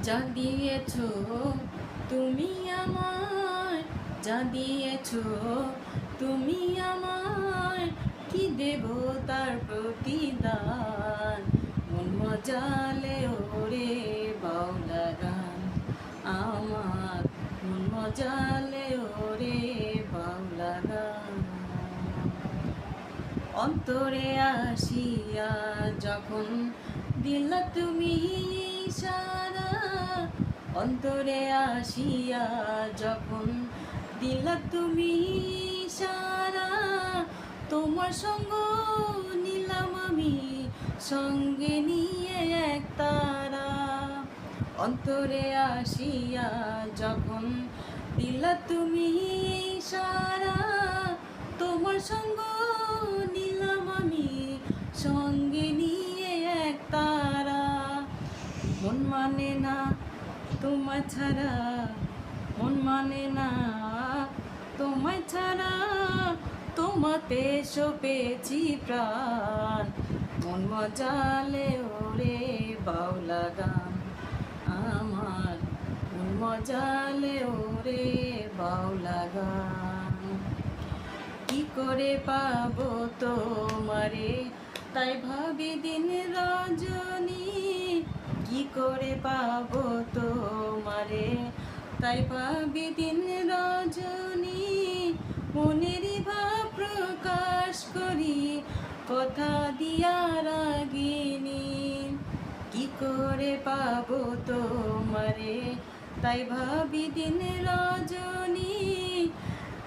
যা দিয়েছো তুমি আমায়, যা দিয়েছো তুমি আমায়, কি দেব তার প্রতিদান। মন মজালে ওরে বাউলা গান আমার, মন মজালে ওরে বাউলা গান। অন্তরে আসিয়া যখন দিলা তুমি ইশারা, অন্তরে আসিয়া যখন দিলা তুমি ইশারা, তোমার সঙ্গ নিলাম আমি সঙ্গে নিয়ে এক তারা। অন্তরে আসিয়া যখন দিলা তুমি ইশারা, তোমার সঙ্গ নিলাম আমি সঙ্গে নিয়ে এক তারা। মন মানে না তোমায় ছাড়া, মন মানে না তোমায় ছাড়া, তোমাতে সপেছি প্রাণ। মন মজালে ওরে বাউলা গান আমার, মন মজালে ওরে বাউলা গান। কি করে পাবো তোমারে তাই ভাবি দিন রজনী, কি করে পাবো তোমারে তাই ভাবি দিন রজনী। মনেরই ভাব প্রকাশ করি কথা দিয়া রাগিনী, কি করে পাবো তোমারে তাই ভাবি দিন রজনী।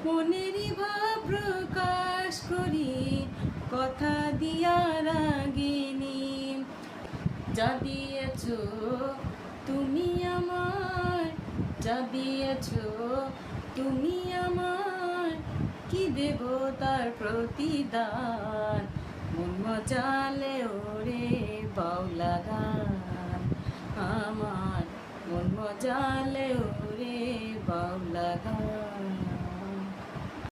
মনেরই ভাব প্রকাশ করি কথা দিয়া রাগিনী। যা দিয়েছো তুমি আমায়, যা দিয়েছো তুমি আমায়, কি দেব তার প্রতিদান। মন মজালে ওরে বাউলা গান আমার, মন মজালে ওরে বাউলা।